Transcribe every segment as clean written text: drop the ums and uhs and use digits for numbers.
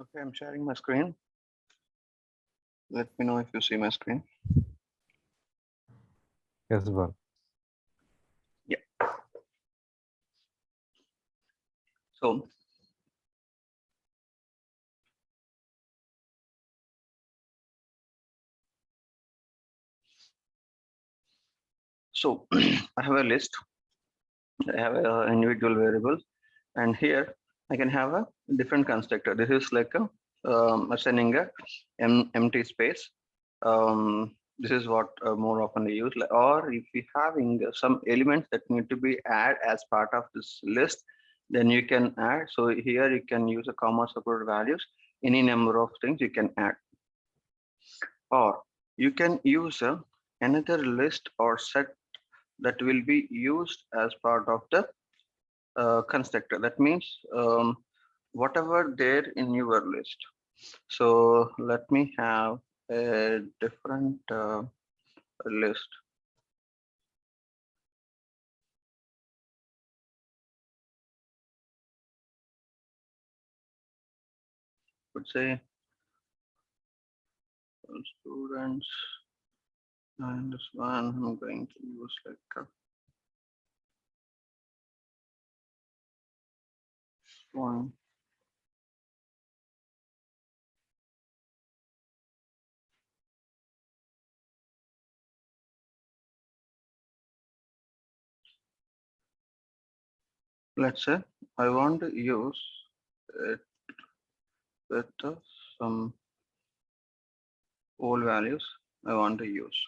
Okay, I'm sharing my screen. Let me know if you see my screen. Yes, one. Yeah. So I have a list. I have individual variables, and here I can have a different constructor. This is like a assigning a empty space. This is what more often they use. Or if you having some elements that need to be added as part of this list, then you can add. So here you can use a comma separated values. Any number of things you can add, or you can use another list or set that will be used as part of the constructor. That means whatever there in your list. So let me have a different list. Would say students, and this one I'm going to use like one. Let's say I want to use it with some old values I want to use.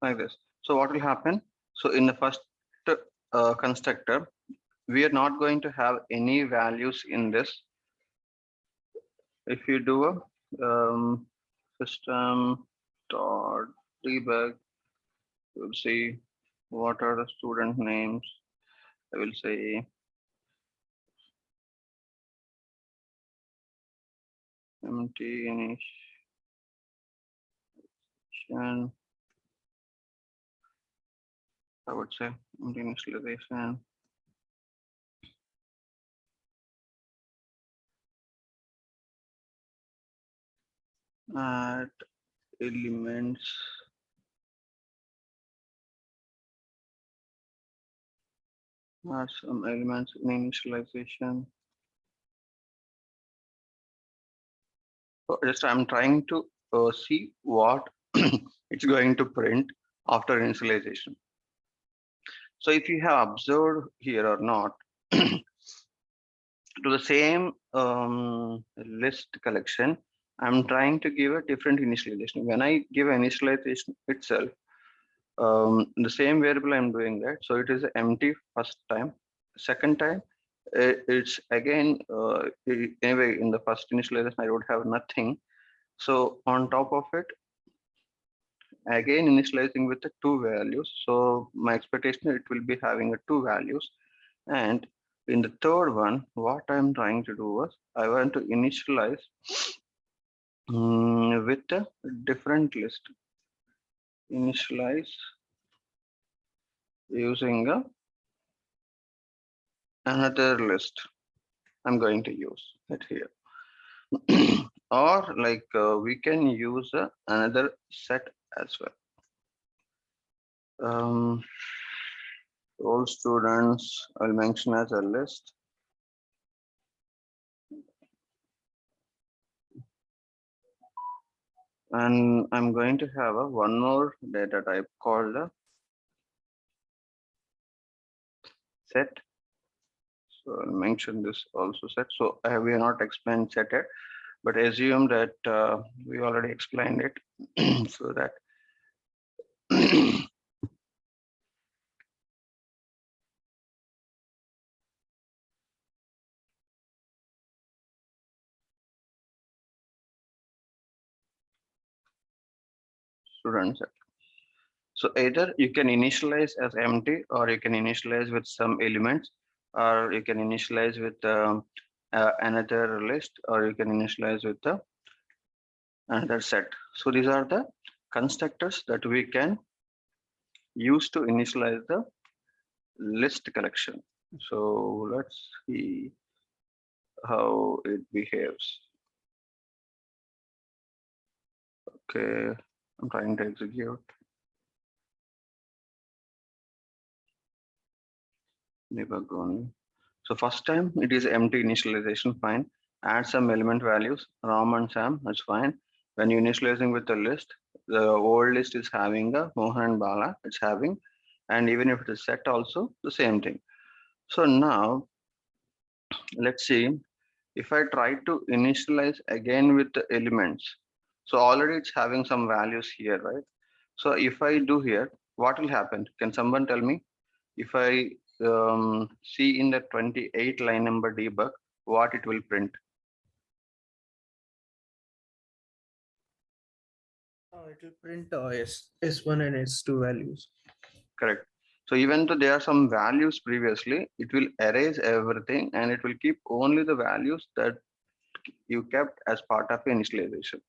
Like this. So what will happen? So in the first constructor, we are not going to have any values in this. If you do a system dot debug, you'll see what are the student names. I will say empty initialization. I would say empty initialization. Add elements. Add some elements in initialization. So just I'm trying to see what it's going to print after initialization. So if you have observed here or not, to the same list collection, I'm trying to give a different initialization. When I give initialization itself, the same variable I'm doing that. So it is empty first time. Second time, it's again, anyway, in the first initialization, I would have nothing. So on top of it, again initializing with the two values. So my expectation it will be having a two values. And in the third one, what I'm trying to do was I want to initialize with a different list. Initialize using another list. I'm going to use it here. Or like we can use another set as well. All students I'll mention as a list. And I'm going to have one more data type called a set. So I'll mention this also set. So I have not explained set yet, but assume that we already explained it so that student set. So either you can initialize as empty, or you can initialize with some elements, or you can initialize with another list, or you can initialize with another set. So these are the constructors that we can used to initialize the list collection. So let's see how it behaves. Okay, I'm trying to execute. Debug only. So first time it is empty initialization, fine. Add some element values, Ram and Sam, that's fine. When you're initializing with the list, the old list is having a Mohan and Bala, it's having, and even if it is set also, the same thing. So now, let's see, if I try to initialize again with the elements, so already it's having some values here, right? So if I do here, what will happen? Can someone tell me? If I see in the 28 line number debug, what it will print? It will print S1 and S2 values. Correct. So even though there are some values previously, it will erase everything and it will keep only the values that you kept as part of initialization.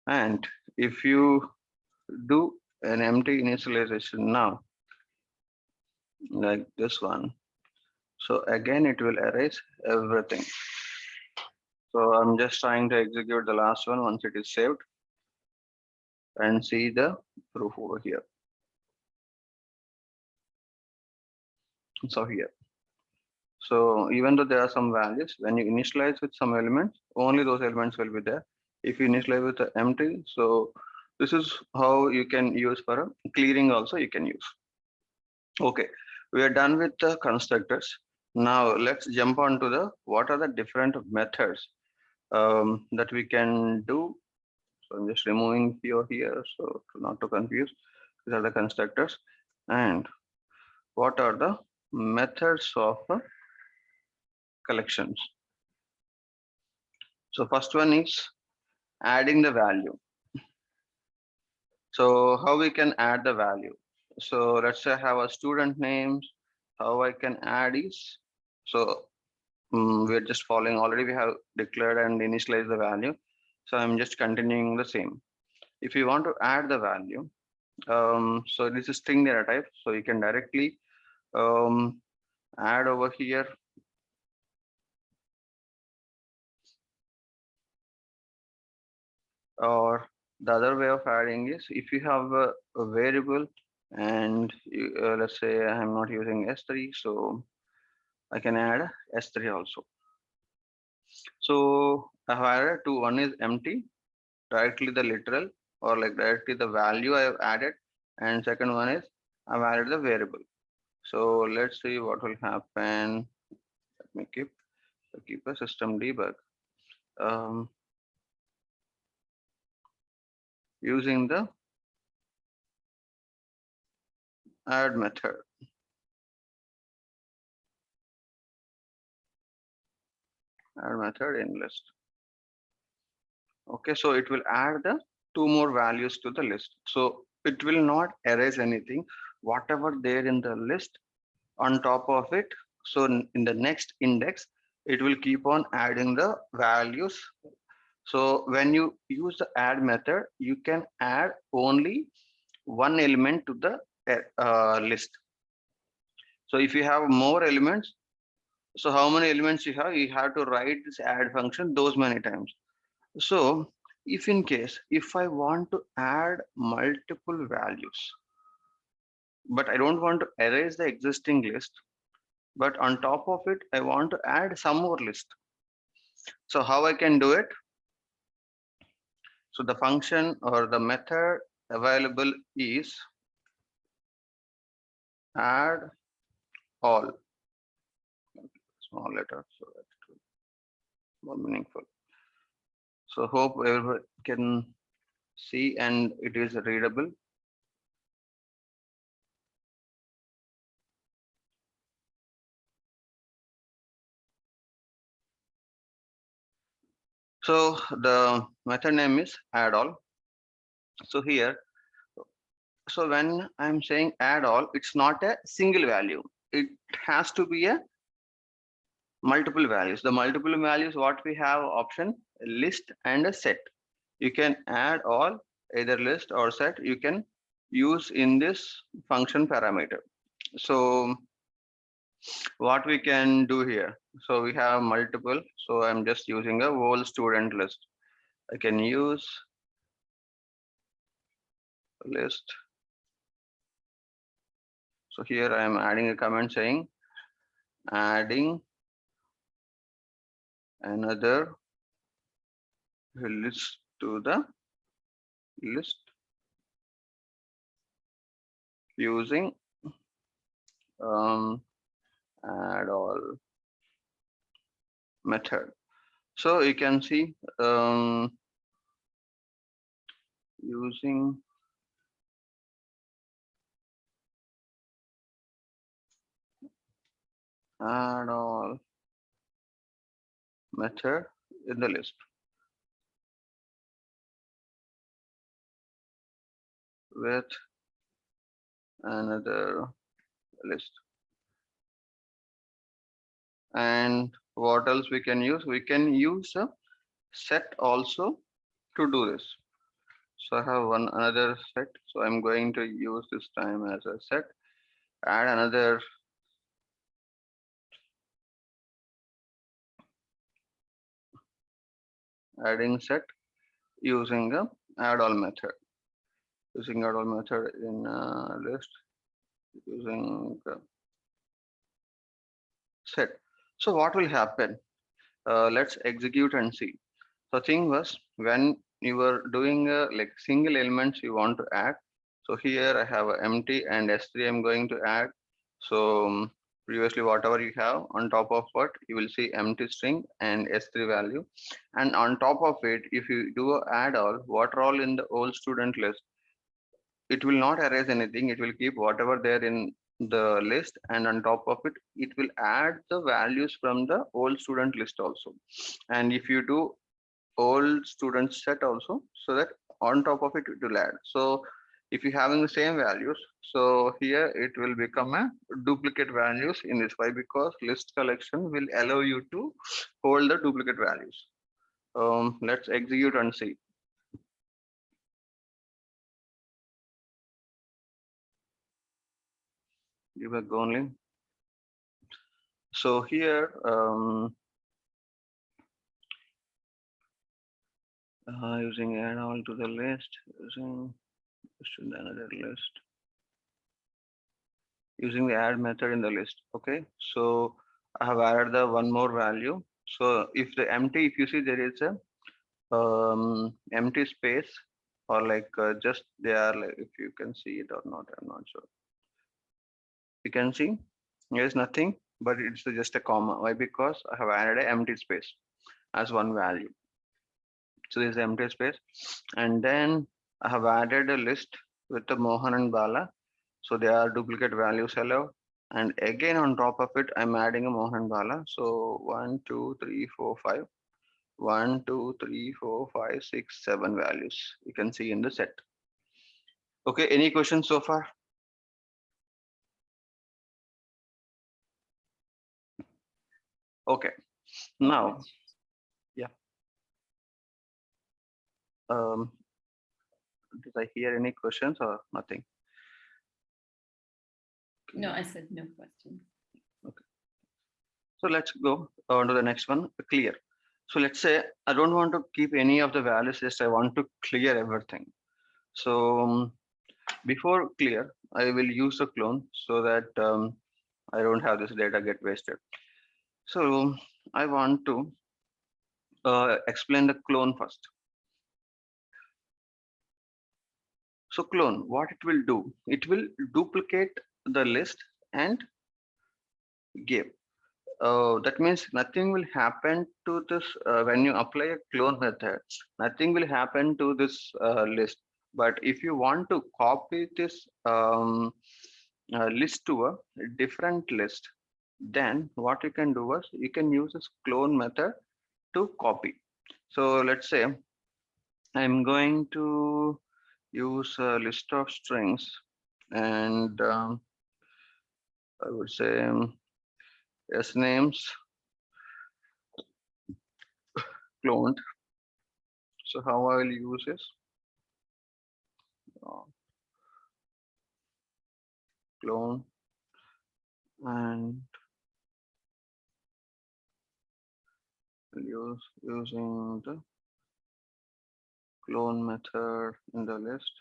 And if you do an empty initialization now, like this one, so again it will erase everything. So I'm just trying to execute the last one once it is saved and see the proof over here. So here. So even though there are some values, when you initialize with some elements, only those elements will be there. If you initialize with the empty, so this is how you can use for a clearing also you can use. Okay, we are done with the constructors. Now let's jump on to the what are the different methods that we can do. So I'm just removing few here, so not to confuse. These are the constructors, and what are the methods of collections. So first one is adding the value. So how we can add the value? So let's say I have a student names. How I can add is, so we're just following, already we have declared and initialized the value. So I'm just continuing the same. If you want to add the value, so this is string data type. So you can directly add over here. Or the other way of adding is if you have a variable and you, let's say I'm not using S3, so I can add S3 also. So I have added two, one is empty, directly the literal or like directly the value I have added, and second one is I've added the variable. So let's see what will happen. Let me keep a system debug using the add method. Add method in list. Okay, so it will add the two more values to the list. So it will not erase anything, whatever there in the list on top of it. So in the next index, it will keep on adding the values. So when you use the add method, you can add only one element to the list. So if you have more elements, so how many elements you have to write this add function those many times. So if in case, if I want to add multiple values, but I don't want to erase the existing list, but on top of it, I want to add some more list. So how I can do it? So the function or the method available is add all, small letter, so that's more meaningful. So hope everyone can see and it is readable. So the method name is add all. So here, so when I'm saying add all, it's not a single value. It has to be a multiple values. The multiple values, what we have option, list and a set. You can add all, either list or set. You can use in this function parameter. So what we can do here, so we have multiple, so I'm just using a whole student list. I can use list. So here I am adding a comment saying adding another list to the list using add all method. So you can see using add all method in the list with another list. And what else we can use? We can use a set also to do this. So I have one another set. So I'm going to use this time as a set. Add another adding set using the add all method. Using add all method in a list using set. So what will happen? Let's execute and see. So thing was when you were doing like single elements you want to add. So here I have a empty and S3 I'm going to add. So previously whatever you have on top of what you will see empty string and S3 value. And on top of it, if you do a add all, what are all in the old student list, it will not erase anything. It will keep whatever there in the list, and on top of it, it will add the values from the old student list also. And if you do old student set also, so that on top of it it will add. So if you having the same values, so here it will become a duplicate values in this. Why? Because list collection will allow you to hold the duplicate values. Let's execute and see. Give a go only. So here using add all to the list, using another list, using the add method in the list. Okay, so I have added the one more value. So if the empty, if you see there is a empty space, or like just they are like, if you can see it or not, I'm not sure. You can see there is nothing, but it's just a comma. Why? Because I have added an empty space as one value. So this is empty space, and then I have added a list with the Mohan and Bala. So they are duplicate values allowed. And again on top of it, I'm adding a Mohan Bala. So 1, 2, 3, 4, 5. 1, 2, 3, 4, 5, 6, 7 values you can see in the set. Okay, any questions so far? Okay, now, yeah. Did I hear any questions or nothing? No, I said no questions. Okay. So let's go on to the next one, clear. So let's say I don't want to keep any of the values, just I want to clear everything. So before clear, I will use a clone so that I don't have this data get wasted. So I want to explain the clone first. So clone, what it will do, it will duplicate the list and give. That means nothing will happen to this when you apply a clone method. Nothing will happen to this list. But if you want to copy this list to a different list, then what you can do is you can use this clone method to copy. So let's say I'm going to use a list of strings, and I would say S names cloned. So how I will use this? clone, and using the clone method in the list.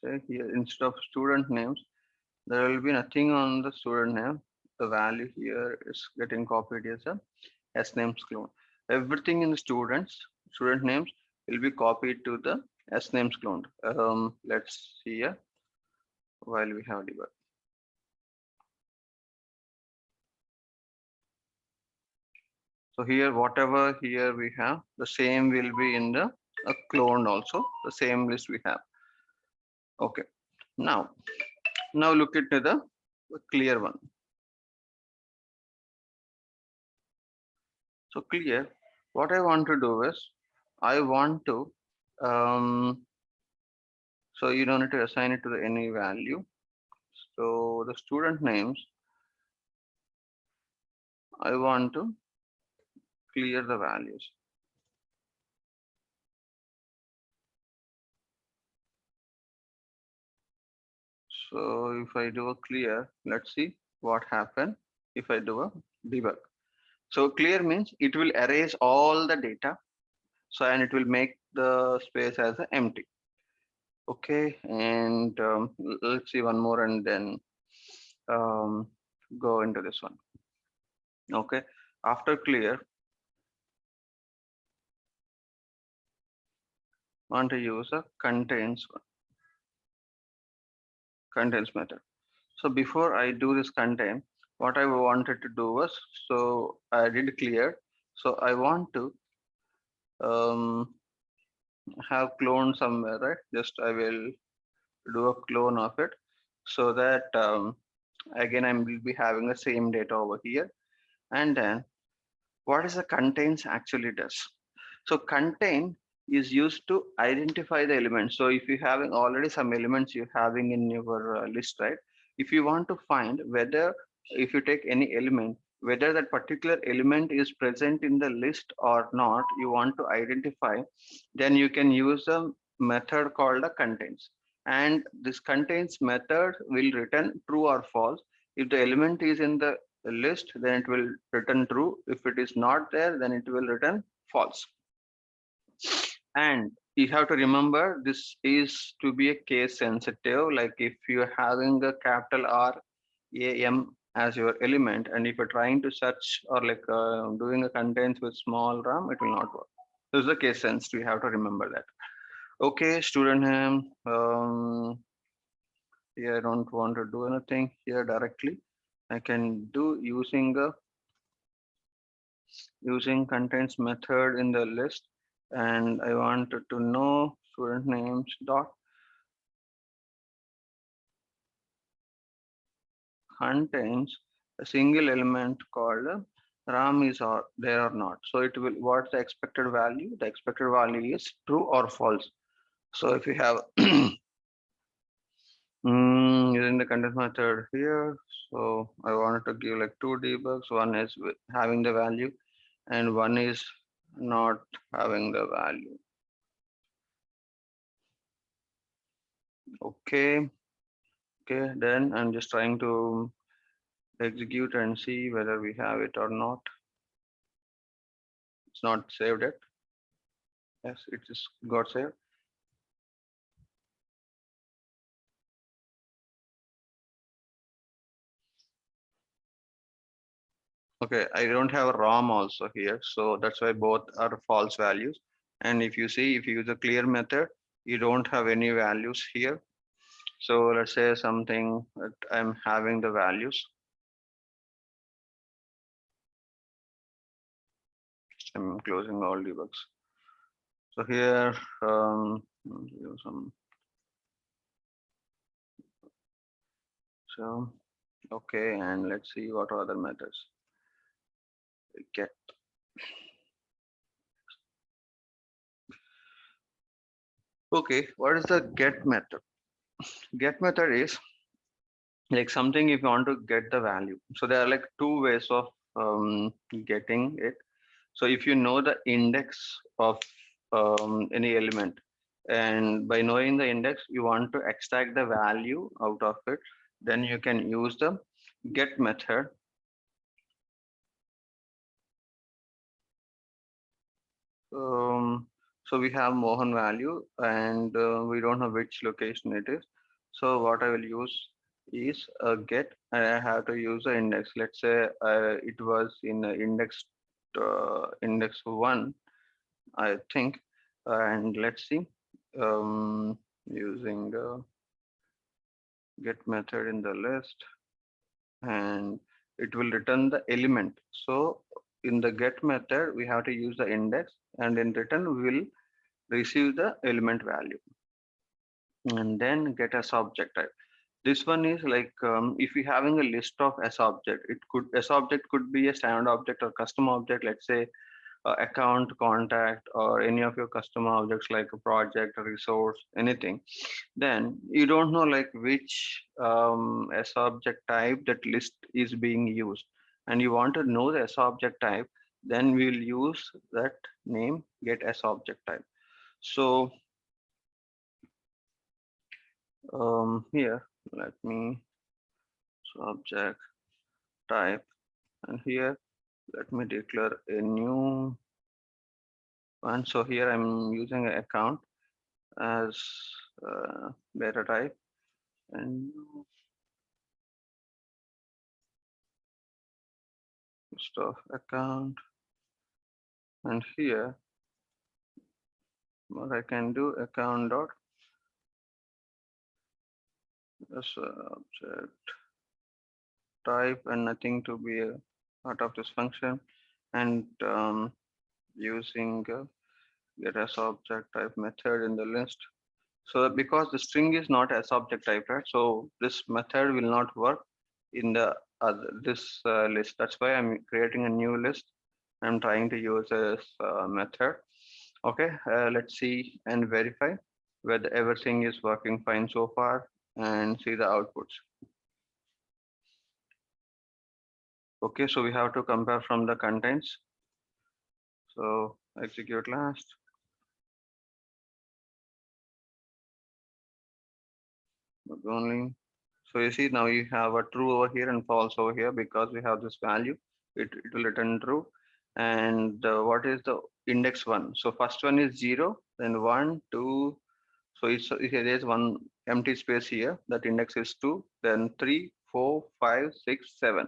Say here, instead of student names, there will be nothing on the student name. The value here is getting copied as a S-names clone. Everything in the student names will be copied to the S-names clone. Let's see here while we have debug. So here, whatever here we have, the same will be in the clone also, the same list we have. Okay, now look at the clear one. So clear, what I want to do is, I want to, so you don't need to assign it to any value. So the student names, I want to clear the values. So if I do a clear, let's see what happened if I do a debug. So clear means it will erase all the data. So, and it will make the space as empty. Okay, and let's see one more and then go into this one. Okay, after clear, want to use a contains method. So before I do this contain, what I wanted to do was, so I did clear. So I want to have clone somewhere, right? Just I will do a clone of it so that again I will be having the same data over here. And then what is the contains actually does? So contain is used to identify the elements. So if you having already some elements you're having in your list, right? If you want to find whether, if you take any element, whether that particular element is present in the list or not, you want to identify, then you can use a method called a contains. And this contains method will return true or false. If the element is in the list, then it will return true. If it is not there, then it will return false. And you have to remember this is to be a case sensitive. Like if you're having a capital R A M as your element, and if you're trying to search or like doing a contains with small RAM, it will not work. This is a case sensitive. You have to remember that. Okay, student name. Here I don't want to do anything here directly. I can do using contains method in the list, and I wanted to know student names dot contains a single element called RAM is or there or not. So it will, what's the expected value? The expected value is true or false. So if you have using the content method here, so I wanted to give like two debugs. One is with having the value and one is not having the value. Okay, then I'm just trying to execute and see whether we have it or not. It's not saved yet. Yes, it just got saved. Okay, I don't have a ROM also here, so that's why both are false values. And if you see, if you use a clear method, you don't have any values here. So let's say something that I'm having the values. I'm closing all debugs. So here, so okay, and let's see what are other methods. Get. Okay, what is the get method? Get method is like something if you want to get the value. So there are like two ways of getting it. So if you know the index of any element, And by knowing the index, you want to extract the value out of it. Then you can use the get method. So we have Mohan value and we don't know which location it is. So what I will use is a get, and I have to use the index. Let's say it was in index 1, I think. And let's see, using get method in the list, and it will return the element. So in the get method, we have to use the index, and in return, we will receive the element value and then get as object type. This one is like if you're having a list of as object, as object could be a standard object or custom object. Let's say account, contact, or any of your custom objects like a project, a resource, anything. Then you don't know like which as object type that list is being used, and you want to know the as object type. Then we'll use that name get as object type. So here let me subject type, and here let me declare a new one. So here I'm using an account as data type, and stuff account, and here what I can do, account dot as object type, and nothing to be a part of this function, and using get as object type method in the list. So because the string is not as object type, right? So this method will not work in the this list. That's why I'm creating a new list. I'm trying to use this method. Okay, let's see and verify whether everything is working fine so far and see the outputs. Okay, so we have to compare from the contents. So execute last. Only. So you see now you have a true over here and false over here because we have this value. It will return true. And what is the index 1? So first one is 0, then 1, 2. So there is one empty space here. That index is 2, then 3, 4, 5, 6, 7.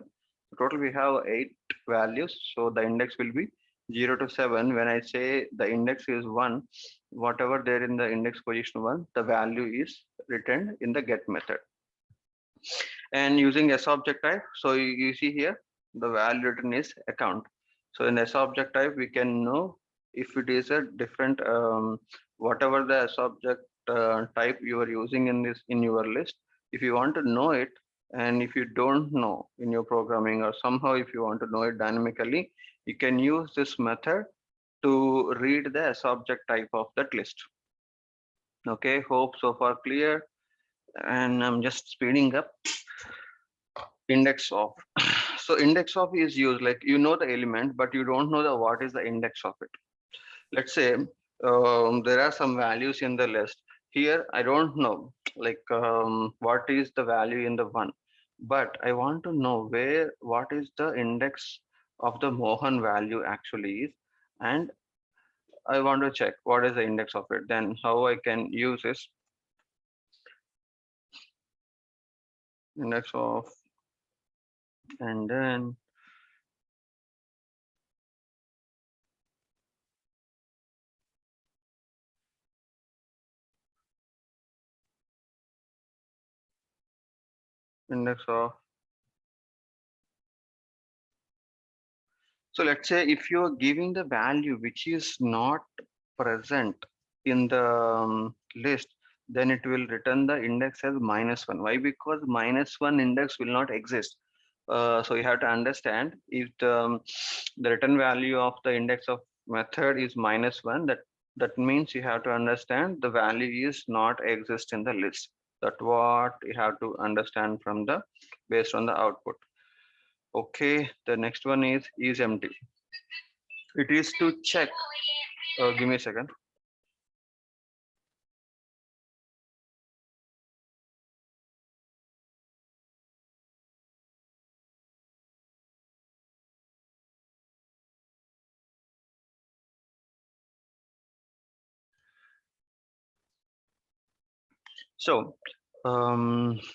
Total we have 8 values. So the index will be 0 to 7. When I say the index is 1, whatever there in the index position 1, the value is returned in the get method. And using S object type, so you see here the value written is account. So in S object type, we can know if it is a different whatever the S object type you are using in your list. If you want to know it, and if you don't know in your programming, or somehow if you want to know it dynamically, you can use this method to read the S object type of that list. Okay, hope so far clear. And I'm just speeding up. Index of. So index of is used like you know the element, but you don't know the what is the index of it. Let's say there are some values in the list. Here I don't know like what is the value in the 1, but I want to know what is the index of the Mohan value actually is, and I want to check what is the index of it. Then how I can use this index of, and then index of. So let's say if you're giving the value which is not present in the list, then it will return the index as -1. Why? Because -1 index will not exist. So you have to understand if the return value of the index of method is -1, that means you have to understand the value is not exist in the list. That's what you have to understand from the based on the output. Okay, the next one is empty. It is to check. Give me a second. So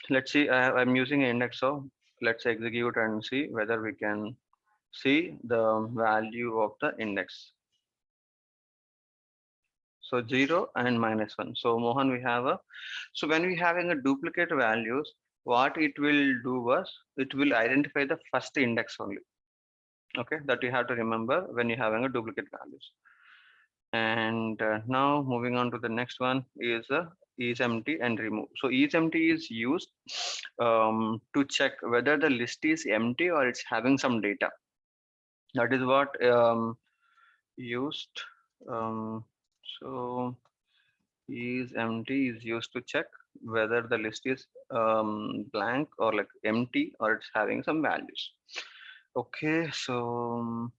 let's see, I'm using an index of, let's execute and see whether we can see the value of the index. So 0 and -1. So Mohan, we have a, so when we having a duplicate values, what it will do was it will identify the first index only. Okay, that you have to remember when you're having a duplicate values. And now moving on to the next one is empty and remove. So is empty is used to check whether the list is empty or it's having some data. That is what used. So is empty is used to check whether the list is blank or like empty or it's having some values. Okay, so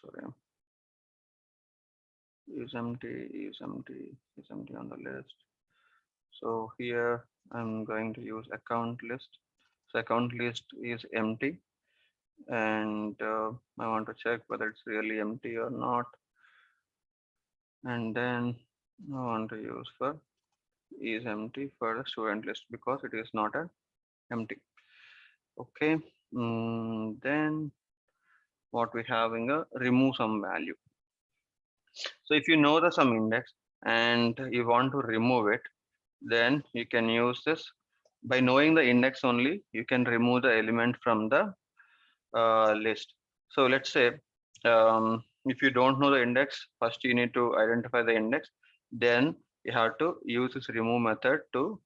sorry, is empty on the list. So here I'm going to use account list. So account list is empty, and I want to check whether it's really empty or not. And then I want to use for is empty for the student list because it is not a empty. Okay, then what we having a remove some value. So if you know the some index and you want to remove it, then you can use this. By knowing the index only, you can remove the element from the list. So let's say if you don't know the index, first you need to identify the index, then you have to use this remove method to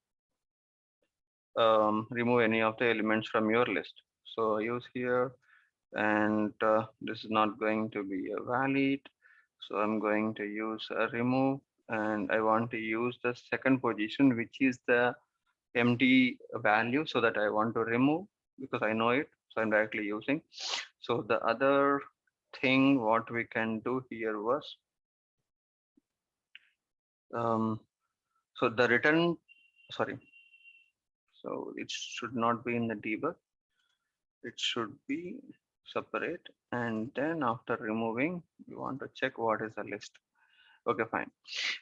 remove any of the elements from your list. So use here, and this is not going to be a valid. So I'm going to use a remove, and I want to use the second position, which is the empty value, so that I want to remove because I know it. So I'm directly using. So the other thing what we can do here was, so the return, sorry. So it should not be in the debug. It should be separate. And then after removing, you want to check what is the list. Okay, fine.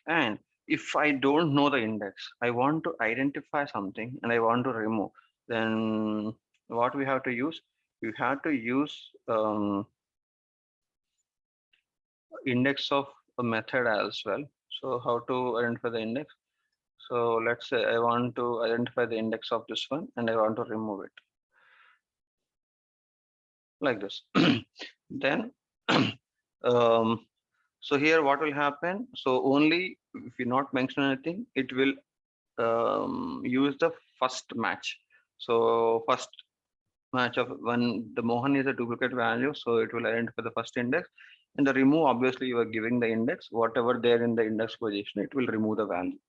And if I don't know the index, I want to identify something and I want to remove, then what we have to use? We have to use index of a method as well. So how to identify the index? So let's say I want to identify the index of this one and I want to remove it like this. Then so here what will happen? So only if you not mention anything, it will use the first match. So first match of when the Mohan is a duplicate value, so it will identify the first index. And the remove, obviously you are giving the index, whatever there in the index position, it will remove the value.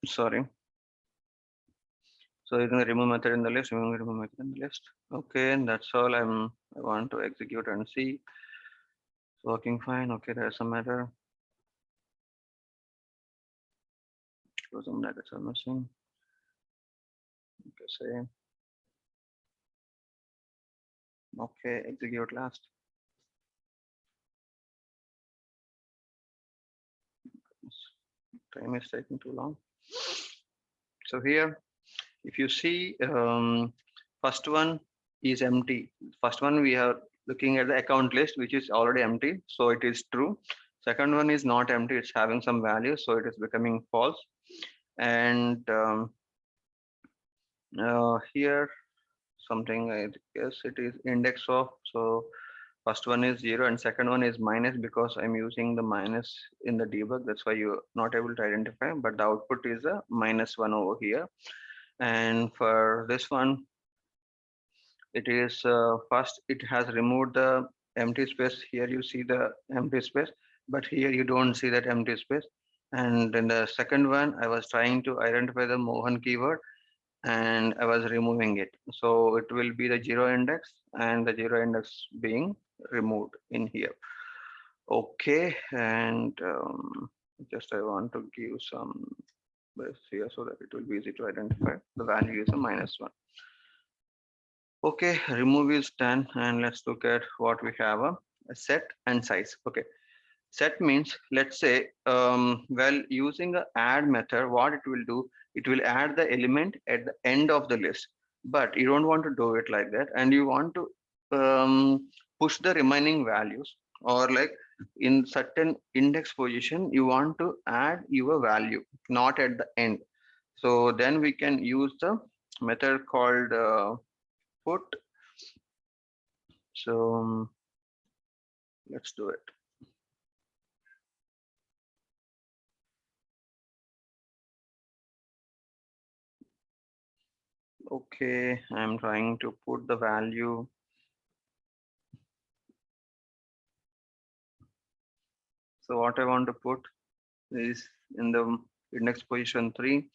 Sorry. So using the remove method in the list, remove method in the list. Okay, and that's all I want to execute and see. It's working fine. Okay, there's some error. Some nuggets are missing. Okay, say. Okay, execute last. Time is taking too long. So here, if you see, first one is empty. First one we are looking at the account list, which is already empty, so it is true. Second one is not empty; it's having some value, so it is becoming false. And here something, I guess it is index of, so first one is 0 and second one is minus because I'm using the minus in the debug. That's why you're not able to identify, but the output is a -1 over here. And for this one, it is first it has removed the empty space. Here you see the empty space, but here you don't see that empty space. And in the second one, I was trying to identify the Mohan keyword and I was removing it. So it will be the 0 index and the 0 index being removed in here. Okay, and just I want to give some this here so that it will be easy to identify. The value is a -1. Okay, remove is done, and let's look at what we have, a set and size. Okay, Set means, let's say, well, using a add method, what it will do, it will add the element at the end of the list. But you don't want to do it like that, and you want to push the remaining values, or like in certain index position, you want to add your value, not at the end. So then we can use the method called put. So let's do it. Okay, I'm trying to put the value. So what I want to put is in the index position 3,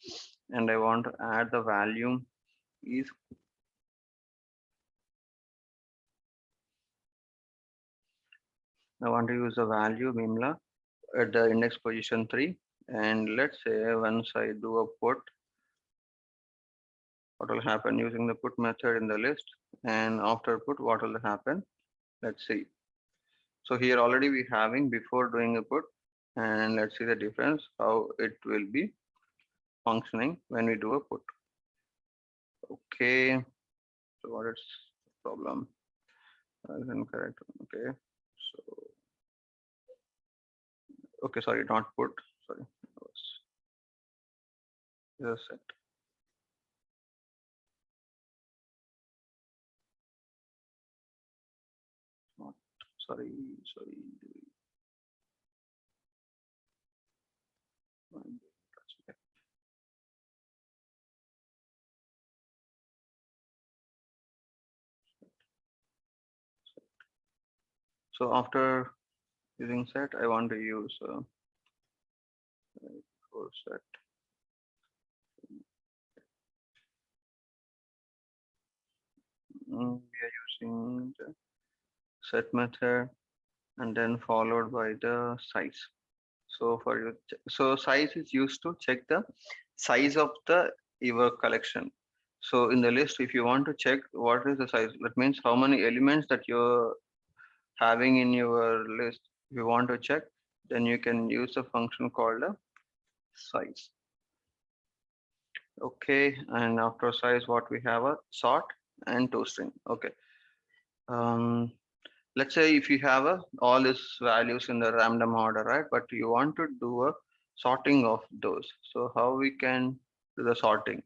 and I want to add the value is I want to use the value Mimla at the index position 3, and let's say once I do a put, what will happen using the put method in the list, and after put, what will happen? Let's see. So here already we having before doing a put, and let's see the difference, how it will be functioning when we do a put. Okay, so what is the problem? Is incorrect. Okay, so okay, sorry, not put. Sorry, just set. Not sorry, sorry. So after using set, I want to use for set. We are using the set method and then followed by the size. So for you, so size is used to check the size of the your collection. So in the list, if you want to check what is the size, that means how many elements that you're having in your list. If you want to check, then you can use a function called a size. Okay, and after size, what we have a sort and toString. Okay. Um, let's say if you have all these values in the random order, right? But you want to do a sorting of those. So how we can do the sorting?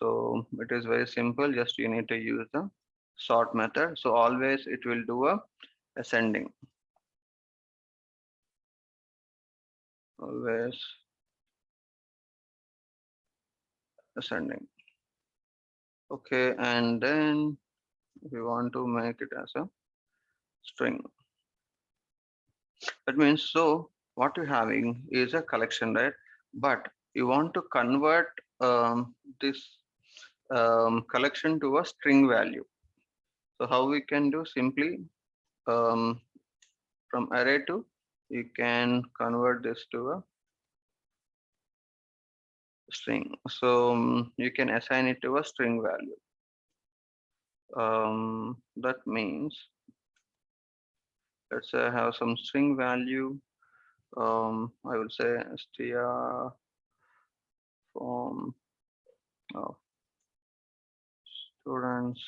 So it is very simple. Just you need to use the sort method. So always it will do a ascending. Always ascending. Okay, and then we want to make it as a string. That means, so what you're having is a collection, right? But you want to convert this collection to a string value. So how we can do simply um, from array to, you can convert this to a string. So you can assign it to a string value. That means, let's say I have some string value. I will say str from students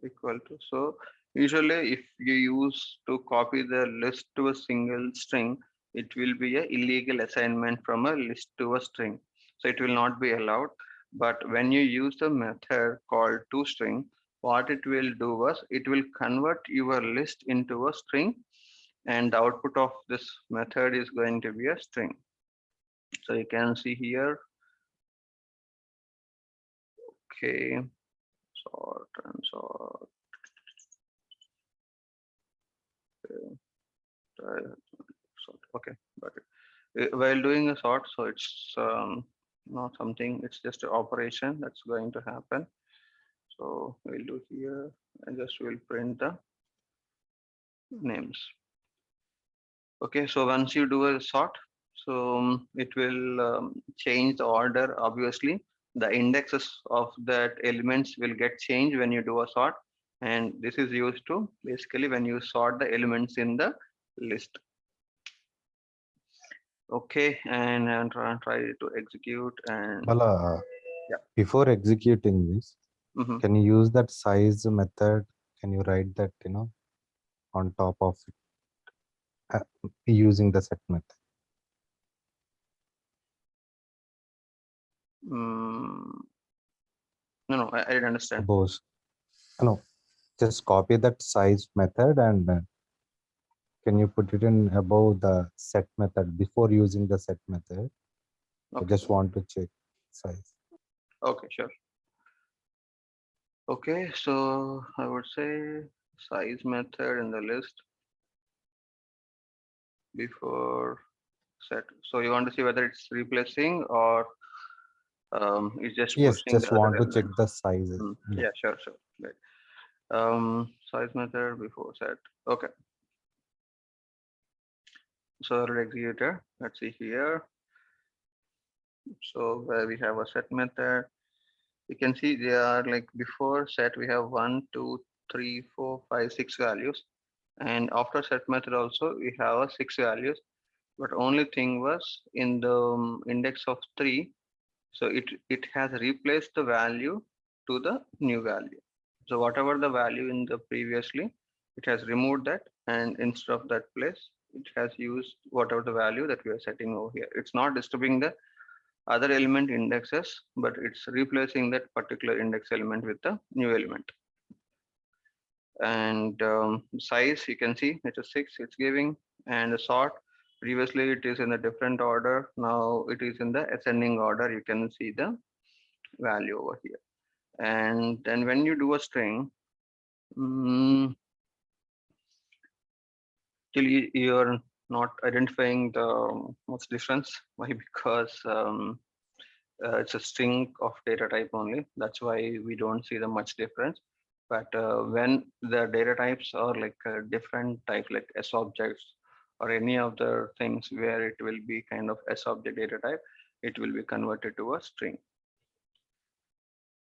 equal to. So usually if you use to copy the list to a single string, it will be a illegal assignment from a list to a string. So it will not be allowed. But when you use the method called toString, what it will do was it will convert your list into a string, and the output of this method is going to be a string. So you can see here. Okay, sort and sort. Okay, got it. While doing a sort, so it's not something, it's just an operation that's going to happen. So we'll do here and just will print the names. Okay, so once you do a sort, so it will change the order. Obviously, the indexes of that elements will get changed when you do a sort, and this is used to basically when you sort the elements in the list. Okay, and try to execute and Bala, Yeah. before executing this, Mhm. can you use that size method? Can you write that, on top of it, using the set method? No, I didn't understand. Suppose, no, just copy that size method and can you put it in above the set method before using the set method? I Okay. just want to check size. Okay, sure. Okay, so I would say size method in the list before set. So you want to see whether it's replacing or it's just Yes, pushing the just other want to check element. the sizes. Yeah, sure. Great. Size method before set. Okay. So executor. Let's see here. So where we have a set method, you can see they are like before set we have 1, 2, 3, 4, 5, 6 values, and after set method also we have a 6 values. But only thing was in the index of 3, so it has replaced the value to the new value. So whatever the value in the previously, it has removed that, and instead of that place, it has used whatever the value that we are setting over here. It's not disturbing the other element indexes, but it's replacing that particular index element with the new element. And size, you can see it's a 6 it's giving, and the sort, previously it is in a different order, now it is in the ascending order. You can see the value over here. And then when you do a string, till you're not identifying the what's difference. Why? Because it's a string of data type only. That's why we don't see the much difference. But when the data types are like a different type, like S objects or any of the things where it will be kind of S object data type, it will be converted to a string.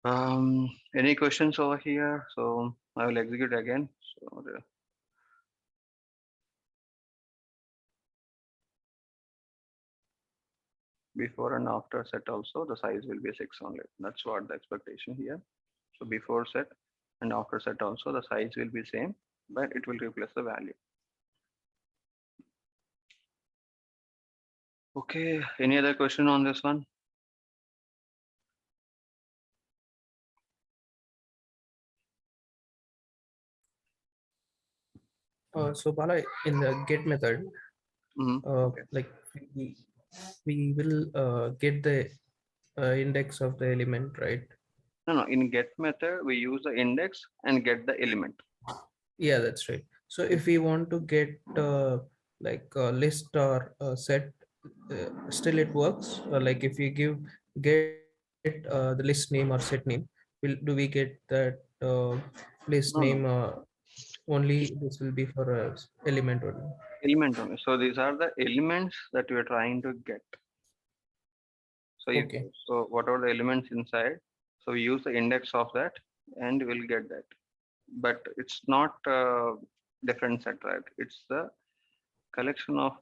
Any questions over here? So I will execute again. So before and after set also the size will be 6 only. That's what the expectation here. So before set and after set also the size will be same, but it will replace the value. Okay, any other question on this one? So Bala, in the get method, Okay. like we will get the index of the element, right? No, in get method we use the index and get the element. Yeah, that's right. So if we want to get like a list or a set, still it works. Like if we get the list name or set name, do we get that list No, name? no, Only this will be for a element only. element only. So these are the elements that we are trying to get. So you, Okay. so whatever the elements inside, so we use the index of that and we'll get that. But it's not different set, right? It's the collection of